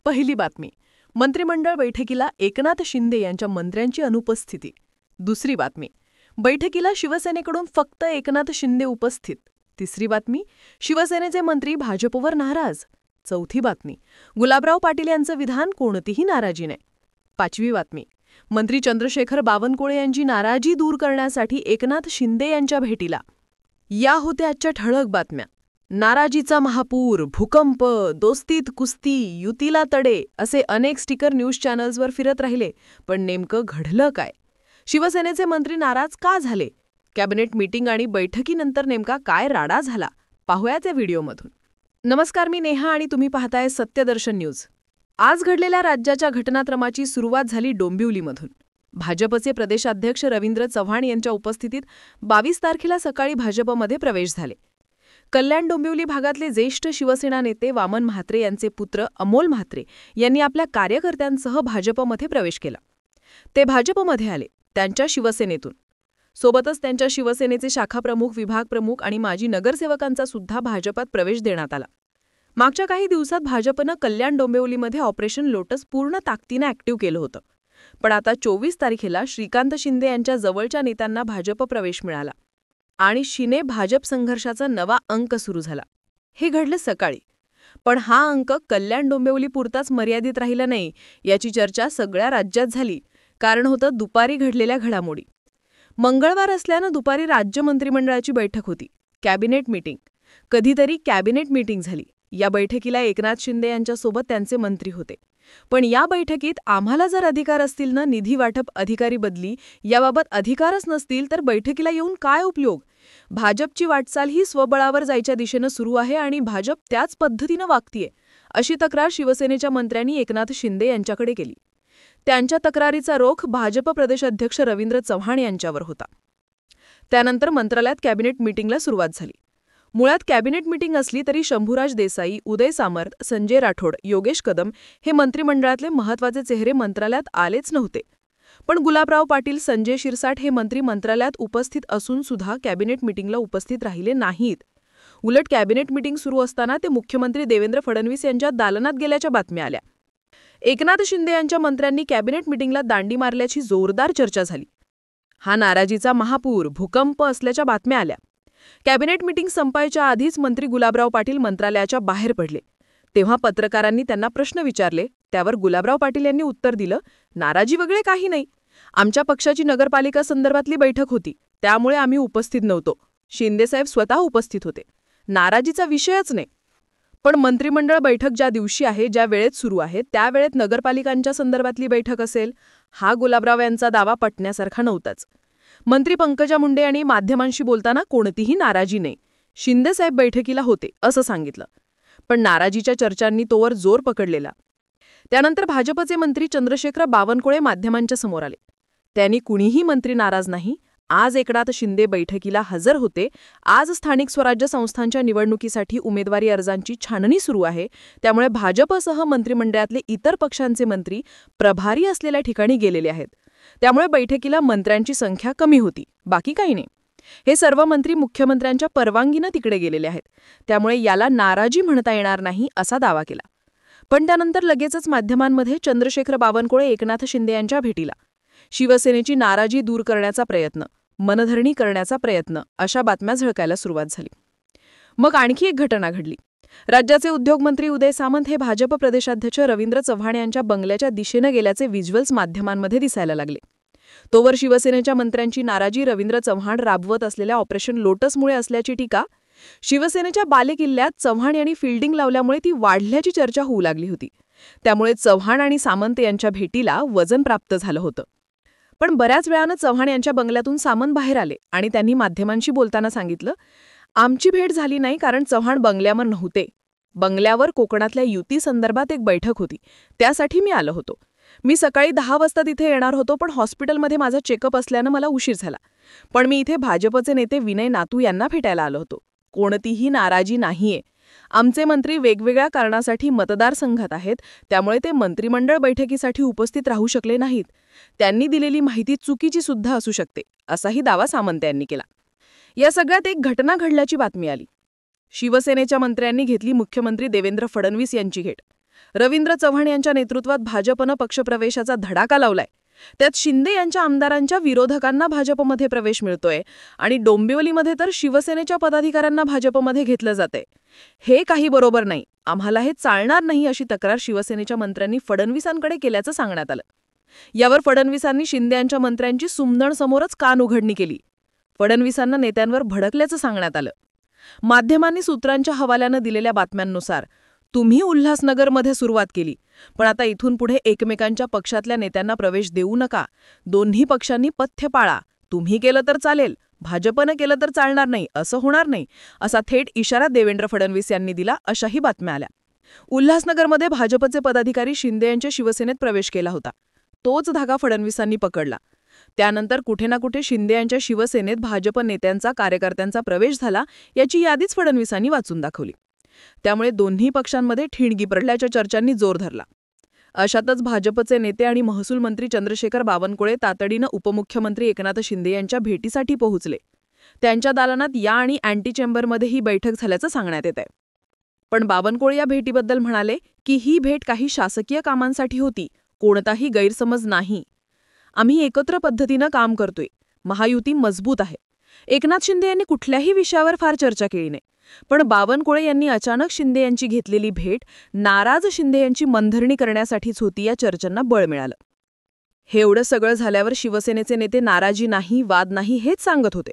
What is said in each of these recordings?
पहिली बातमी, मंत्रिमंडळ बैठकीला एकनाथ शिंदे यांच्या मंत्र्यांची अनुपस्थिती. दुसरी बातमी, बैठकीला शिवसेनेकडून फक्त एकनाथ शिंदे उपस्थित. तिसरी बातमी, शिवसेनेचे मंत्री भाजपवर नाराज. चौथी बातमी, गुलाबराव पाटील यांचं विधान कोणतीही नाराजी नाही. पाचवी बातमी, मंत्री चंद्रशेखर बावनकुळे यांची नाराजी दूर करण्यासाठी एकनाथ शिंदे यांच्या भेटीला. या होत्या आजच्या ठळक बातम्या. नाराजीचा महापूर, भूकंप, दोस्तीत कुस्ती, युतीला तडे असे अनेक स्टिकर न्यूज चॅनल्सवर फिरत राहिले. पण नेमकं घडलं काय? शिवसेनेचे मंत्री नाराज का झाले? कॅबिनेट मीटिंग आणि बैठकीनंतर नेमका काय राडा झाला? पाहूयात या व्हिडिओमधून. नमस्कार, मी नेहा आणि तुम्ही पाहताय सत्यदर्शन न्यूज. आज घडलेल्या राज्याच्या घटनाक्रमाची सुरुवात झाली डोंबिवलीमधून. भाजपचे प्रदेशाध्यक्ष रवींद्र चव्हाण यांच्या उपस्थितीत 22 तारखेला सकाळी भाजपमध्ये प्रवेश झाले. कल्याण डोंबिवली भागातले ज्येष्ठ शिवसेना नेते वामन म्हात्रे यांचे पुत्र अमोल म्हात्रे यांनी आपल्या कार्यकर्त्यांसह भाजपमध्ये प्रवेश केला. ते भाजपमध्ये आले त्यांच्या शिवसेनेतून. सोबतच त्यांच्या शिवसेनेचे शाखाप्रमुख, विभागप्रमुख आणि माजी नगरसेवकांचा सुद्धा भाजपात प्रवेश देण्यात आला. मागच्या काही दिवसात भाजपनं कल्याण डोंबिवलीमध्ये ऑपरेशन लोटस पूर्ण ताकदीने ॲक्टिव्ह केलं होतं. पण आता 24 तारखेला श्रीकांत शिंदे यांच्या जवळच्या नेत्यांना भाजप प्रवेश मिळाला आणि शिने भाजप संघर्षाचा नवा अंक सुरू झाला. हे घडलं सकाळी. पण हा अंक कल्याण डोंबिवली पुरताच मर्यादित राहिला नाही याची चर्चा सगळ्या राज्यात झाली. कारण होतं दुपारी घडलेल्या घडामोडी. मंगळवार असल्यानं दुपारी राज्य मंत्रिमंडळाची बैठक होती, कॅबिनेट मीटिंग. कधीतरी कॅबिनेट मीटिंग झाली. या बैठकीला एकनाथ शिंदे यांच्यासोबत त्यांचे मंत्री होते. पण या बैठकीत आम्हाला जर अधिकार असतील ना, निधी वाटप, अधिकारी बदली याबाबत अधिकारच नसतील तर बैठकीला येऊन काय उपयोग? भाजपची वाटचाल ही स्वबळावर जायच्या दिशेनं सुरू आहे आणि भाजप त्याच पद्धतीनं वागतीये, अशी तक्रार शिवसेनेच्या मंत्र्यांनी एकनाथ शिंदे यांच्याकडे केली. त्यांच्या तक्रारीचा रोख भाजप प्रदेशाध्यक्ष रवींद्र चव्हाण यांच्यावर होता. त्यानंतर मंत्रालयात कॅबिनेट मीटिंगला सुरुवात झाली. मुळात कॅबिनेट मीटिंग असली तरी शंभूराज देसाई, उदय सामंत, संजय राठोड, योगेश कदम हे मंत्रिमंडळातले महत्त्वाचे चेहरे मंत्रालयात आलेच नव्हते. पण गुलाबराव पाटील, संजय शिरसाट हे मंत्री मंत्रालयात उपस्थित असून सुद्धा कॅबिनेट मीटिंगला उपस्थित राहिले नाहीत. उलट कॅबिनेट मीटिंग सुरू असताना ते मुख्यमंत्री देवेंद्र फडणवीस यांच्या दालनात गेल्याच्या बातम्या आल्या. एकनाथ शिंदे यांच्या मंत्र्यांनी कॅबिनेट मीटिंगला दांडी मारल्याची जोरदार चर्चा झाली. हा नाराजीचा महापूर, भूकंप असल्याच्या बातम्या आल्या. कॅबिनेट मीटिंग संपायच्या आधीच मंत्री गुलाबराव पाटील मंत्रालयाच्या बाहेर पडले. तेव्हा पत्रकारांनी त्यांना प्रश्न विचारले. त्यावर गुलाबराव पाटील यांनी उत्तर दिलं, नाराजी वगैरे काही नाही. आमच्या पक्षाची नगरपालिका संदर्भातली बैठक होती, त्यामुळे आम्ही उपस्थित नव्हतो. शिंदेसाहेब स्वतः उपस्थित होते. नाराजीचा विषयच नाही. पण मंत्रिमंडळ बैठक ज्या दिवशी आहे, ज्या वेळेत सुरू आहे, त्या वेळेत नगरपालिकांच्या संदर्भातली बैठक असेल, हा गुलाबराव यांचा दावा पटण्यासारखा नव्हताच. मंत्री पंकजा मुंडे यांनी माध्यमांशी बोलताना कोणतीही नाराजी नाही, शिंदेसाहेब बैठकीला होते असं सांगितलं. पण नाराजीच्या चर्चांनी तोवर जोर पकडलेला. त्यानंतर भाजपचे मंत्री चंद्रशेखर बावनकुळे माध्यमांच्या समोर आले. त्यांनी कुणीही मंत्री नाराज नाही, आज एकनाथ शिंदे बैठकीला हजर होते. आज स्थानिक स्वराज्य संस्थांच्या निवडणुकीसाठी उमेदवारी अर्जांची छाननी सुरू आहे. त्यामुळे भाजपसह मंत्रिमंडळातले इतर पक्षांचे मंत्री प्रभारी असलेल्या ठिकाणी गेलेले आहेत. त्यामुळे बैठकीला मंत्र्यांची संख्या कमी होती, बाकी काही नाही. हे सर्व मंत्री मुख्यमंत्र्यांच्या परवानगीनं तिकडे गेलेले आहेत. त्यामुळे याला नाराजी म्हणता येणार नाही असा दावा केला. पण त्यानंतर लगेचच माध्यमांमध्ये चंद्रशेखर बावनकुळे एकनाथ शिंदे यांच्या भेटीला. शिवसेनेची नाराजी दूर करण्याचा प्रयत्न, मनधरणी करण्याचा प्रयत्न अशा बातम्या झळकायला सुरुवात झाली. मग आणखी एक घटना घडली. राज्याचे उद्योगमंत्री उदय सामंत हे भाजप प्रदेशाध्यक्ष रवींद्र चव्हाण यांच्या बंगल्याच्या दिशेनं गेल्याचे व्हिज्युअल्स माध्यमांमध्ये दिसायला लागले. तोवर शिवसेनेच्या मंत्र्यांची नाराजी रवींद्र चव्हाण राबवत असलेल्या ऑपरेशन लोटसमुळे असल्याची टीका. शिवसेनेच्या बालेकिल्ल्यात चव्हाण यांनी फिल्डिंग लावल्यामुळे ती वाढल्याची चर्चा होऊ लागली होती. त्यामुळे चव्हाण आणि सामंत यांच्या भेटीला वजन प्राप्त झालं होतं. पण बऱ्याच वेळानं चव्हाण यांच्या बंगल्यातून सामंत बाहेर आले आणि त्यांनी माध्यमांशी बोलताना सांगितलं, आमची भेट झाली नाही कारण चव्हाण बंगल्यावर नव्हते. बंगल्यावर कोकणातल्या युती संदर्भात एक बैठक होती, त्यासाठी मी आलो होतो. मी सकाळी 10 वाजता तिथे येणार होतो, पण हॉस्पिटलमध्ये माझा चेकअप असल्यानं मला उशीर झाला. पण मी इथे भाजपचे नेते विनय नातू यांना भेटायला आलो होतो. कोणतीही नाराजी नाहीये. आमचे मंत्री वेगवेगळ्या कारणासाठी मतदारसंघात आहेत, त्यामुळे ते मंत्रिमंडळ बैठकीसाठी उपस्थित राहू शकले नाहीत. त्यांनी दिलेली माहिती चुकीची सुद्धा असू शकते, असाही दावा सामंत यांनी केला. या सगळ्यात एक घटना घडल्याची बातमी आली. शिवसेनेच्या मंत्र्यांनी घेतली मुख्यमंत्री देवेंद्र फडणवीस यांची भेट. रवींद्र चव्हाण यांच्या नेतृत्वात भाजपनं पक्षप्रवेशाचा धडाका लावलाय. त्यात शिंदे यांच्या आमदारांच्या विरोधकांना भाजपमध्ये प्रवेश मिळतोय आणि डोंबिवलीमध्ये तर शिवसेनेच्या पदाधिकाऱ्यांना भाजपमध्ये घेतलं जातंय. हे काही बरोबर नाही, आम्हाला हे चालणार नाही अशी तक्रार शिवसेनेच्या मंत्र्यांनी फडणवीसांकडे केल्याचं सांगण्यात आलं. यावर फडणवीसांनी शिंदे यांच्या मंत्र्यांची सुमधण समोरच कान उघडणी केली. फडणवीसांना नेत्यांवर भडकल्याचं सांगण्यात आलं. माध्यमांनी सूत्रांच्या हवाल्यानं दिलेल्या बातम्यांनुसार तुम्ही उल्हासनगरमध्ये सुरुवात केली, पण आता इथून पुढे एकमेकांच्या पक्षातल्या नेत्यांना प्रवेश देऊ नका. दोन्ही पक्षांनी पथ्य पाळा. तुम्ही केलं तर चालेल, भाजपनं केलं तर चालणार नाही, असं होणार नाही, असा थेट इशारा देवेंद्र फडणवीस यांनी दिला, अशाही बातम्या आल्या. उल्हासनगरमध्ये भाजपचे पदाधिकारी शिंदे यांच्या शिवसेनेत प्रवेश केला होता. तोच धागा फडणवीसांनी पकडला. त्यानंतर कुठे ना कुठे शिंदे यांच्या शिवसेनेत भाजप नेत्यांचा, कार्यकर्त्यांचा प्रवेश झाला, याची यादीच फडणवीसांनी वाचून दाखवली. त्यामुळे दोन्ही पक्षांमध्ये ठिणगी पडल्याच्या चर्चांनी जोर धरला. अशातच भाजपचे नेते आणि महसूल मंत्री चंद्रशेखर बावनकुळे तातडीनं उपमुख्यमंत्री एकनाथ शिंदे यांच्या भेटीसाठी पोहोचले. त्यांच्या दालनात या आणि अँटी चेंबरमध्ये ही बैठक झाल्याचं सांगण्यात येत आहे. पण बावनकुळे या भेटीबद्दल म्हणाले की ही भेट काही शासकीय कामांसाठी होती, कोणताही गैरसमज नाही. आम्ही एकत्र पद्धतीनं काम करतोय, महायुती मजबूत आहे. एकनाथ शिंदे यांनी कुठल्याही विषयावर फार चर्चा केली नाही. पण बावनकुळे यांनी अचानक शिंदे यांची घेतलेली भेट नाराज शिंदे यांची मनधरणी करण्यासाठीच होती, या चर्चांना बळ मिळालं. हे एवढं सगळं झाल्यावर शिवसेनेचे नेते नाराजी नाही, वाद नाही हेच सांगत होते.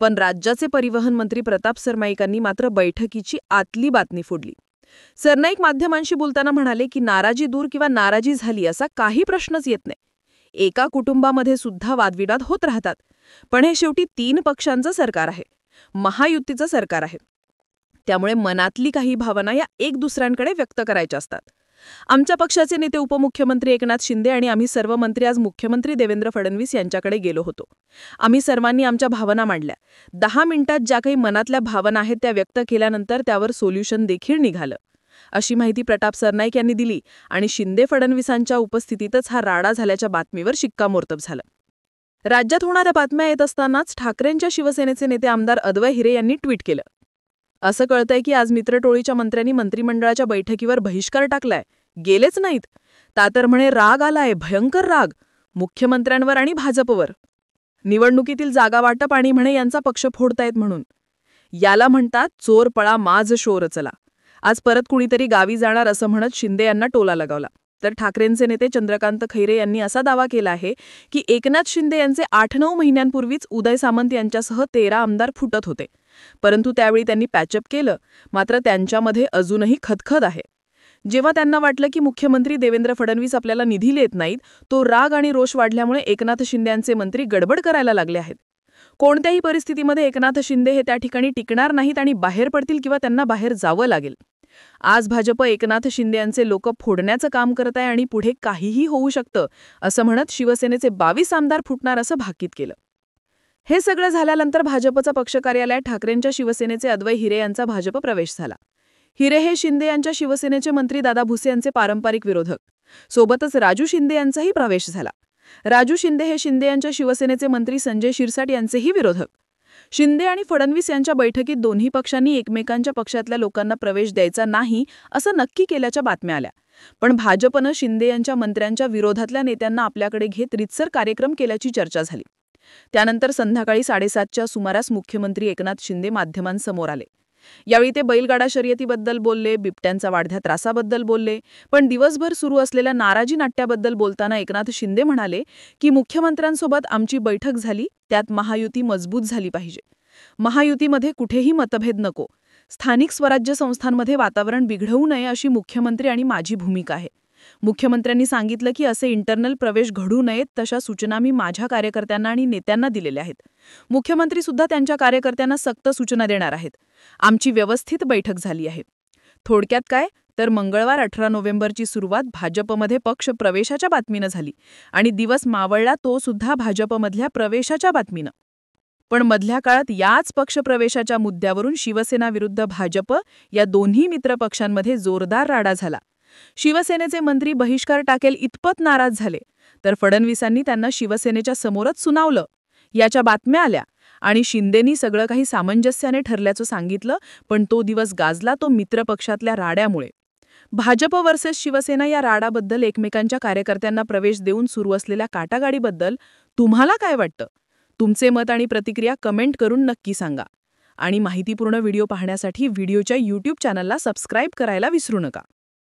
पण राज्याचे परिवहन मंत्री प्रताप सरनाईकांनी मात्र बैठकीची आतली बातमी फोडली. सरनाईक माध्यमांशी बोलताना म्हणाले की नाराजी दूर किंवा नाराजी झाली असा काही प्रश्नच येत नाही. एका कुटुंबामध्ये सुद्धा वादविवाद होत राहतात. पण हे शेवटी 3 पक्षांचं सरकार आहे, महायुतीचं सरकार आहे. त्यामुळे मनातली काही भावना या एक दुसऱ्यांकडे व्यक्त करायच्या असतात. आमच्या पक्षाचे नेते उपमुख्यमंत्री एकनाथ शिंदे आणि आम्ही सर्व मंत्री आज मुख्यमंत्री देवेंद्र फडणवीस यांच्याकडे गेलो होतो. आम्ही सर्वांनी आमच्या भावना मांडल्या. 10 मिनिटात ज्या काही मनातल्या भावना आहेत त्या व्यक्त केल्यानंतर त्यावर सोल्युशन देखील निघालं, अशी माहिती प्रताप सरनाईक यांनी दिली. आणि शिंदे फडणवीसांच्या उपस्थितीतच हा राडा झाल्याच्या बातमीवर शिक्कामोर्तब झालं. राज्यात होणाऱ्या बातम्या येत असतानाच ठाकरेंच्या शिवसेनेचे नेते आमदार अद्वै हिरे यांनी ट्विट केलं. असं कळतंय की आज मित्रटोळीच्या मंत्र्यांनी मंत्रिमंडळाच्या बैठकीवर बहिष्कार टाकलाय, गेलेच नाहीत. तातर म्हणे राग आलाय, भयंकर राग, मुख्यमंत्र्यांवर आणि भाजपवर. निवडणुकीतील जागा वाटप आणि म्हणे यांचा पक्ष फोडतायत म्हणून. याला म्हणतात चोर पळा माज शोर चला. आज परत कुणीतरी गावी जाणार असं म्हणत शिंदे यांना टोला लगावला. तर ठाकरेंचे नेते चंद्रकांत खैरे यांनी असा दावा केला आहे की एकनाथ शिंदे यांचे 8-9 महिन्यांपूर्वीच उदय सामंत यांच्यासह 13 आमदार फुटत होते, परंतु त्यावेळी त्यांनी पॅचअप केलं. मात्र त्यांच्यामध्ये अजूनही खदखद आहे. जेव्हा त्यांना वाटलं की मुख्यमंत्री देवेंद्र फडणवीस आपल्याला निधी देत नाहीत, तो राग आणि रोष वाढल्यामुळे एकनाथ शिंदे यांचे मंत्री गडबड करायला लागले आहेत. कोणत्याही परिस्थितीमध्ये एकनाथ शिंदे हे त्या ठिकाणी टिकणार नाहीत आणि बाहेर पडतील किंवा त्यांना बाहेर जावं लागेल. आज भाजप एकनाथ शिंदे यांचे लोक फोडण्याचं काम करत आहे आणि पुढे काहीही होऊ शकतं, असं म्हणत शिवसेनेचे 22 आमदार फुटणार असं भाकीत केलं. हे सगळं झाल्यानंतर भाजपचा पक्ष कार्यालयात ठाकरेंच्या शिवसेनेचे अद्वै हिरे यांचा भाजप प्रवेश झाला. हिरे हे शिंदे यांच्या शिवसेनेचे मंत्री दादा भुसे यांचे पारंपरिक विरोधक. सोबतच राजू शिंदे यांचाही प्रवेश झाला. राजू शिंदे हे शिंदे यांच्या शिवसेनेचे मंत्री संजय शिरसाट यांचेही विरोधक. शिंदे आणि फडणवीस यांच्या बैठकीत दोन्ही पक्षांनी एकमेकांच्या पक्षातल्या लोकांना प्रवेश द्यायचा नाही असं नक्की केल्याच्या बातम्या आल्या. पण भाजपनं शिंदे यांच्या मंत्र्यांच्या विरोधातल्या नेत्यांना आपल्याकडे घेत रितसर कार्यक्रम केल्याची चर्चा झाली. त्यानंतर संध्याकाळी 7:30च्या सुमारास मुख्यमंत्री एकनाथ शिंदे माध्यमांसमोर आले. यावेळी ते बैलगाडा शर्यतीबद्दल बोलले, बिबट्यांचा वाढत्या त्रासाबद्दल बोलले. पण दिवसभर सुरू असलेल्या नाराजी नाट्याबद्दल बोलताना एकनाथ शिंदे म्हणाले की मुख्यमंत्र्यांसोबत आमची बैठक झाली, त्यात महायुती मजबूत झाली पाहिजे. महायुतीमध्ये कुठेही मतभेद नको. स्थानिक स्वराज्य संस्थांमध्ये वातावरण बिघडवू नये अशी मुख्यमंत्री आणि माझी भूमिका आहे. मुख्यमंत्र्यांनी सांगितलं की असे इंटरनल प्रवेश घडू नयेत, तशा सूचना मी माझ्या कार्यकर्त्यांना आणि नेत्यांना दिलेल्या आहेत. मुख्यमंत्री सुद्धा त्यांच्या कार्यकर्त्यांना सक्त सूचना देणार आहेत. आमची व्यवस्थित बैठक झाली आहे. थोडक्यात काय तर मंगळवार 18 नोव्हेंबरची सुरुवात भाजपमध्ये पक्ष प्रवेशाच्या बातमीनं झाली आणि दिवस मावळला तो सुद्धा भाजपमधल्या प्रवेशाच्या बातमीनं. पण मधल्या काळात याच पक्षप्रवेशाच्या मुद्द्यावरून शिवसेना विरुद्ध भाजप या दोन्ही मित्रपक्षांमध्ये जोरदार राडा झाला. शिवसेनेचे मंत्री बहिष्कार टाकेल इतपत नाराज झाले, तर फडणवीसांनी त्यांना शिवसेनेच्या समोरच सुनावलं, याच्या बातम्या आल्या. आणि शिंदेनी सगळं काही सामंजस्याने ठरल्याचं सांगितलं. पण तो दिवस गाजला तो मित्रपक्षातल्या राड्यामुळे. भाजप वर्सेस शिवसेना या राडाबद्दल एकमेकांच्या कार्यकर्त्यांना प्रवेश देऊन सुरू असलेल्या काटागाडीबद्दल तुम्हाला काय वाटतं? तुमचे मत आणि प्रतिक्रिया कमेंट करून नक्की सांगा. आणि माहितीपूर्ण व्हिडिओ पाहण्यासाठी व्हिडिओच्या YouTube चॅनलला सबस्क्राईब करायला विसरू नका.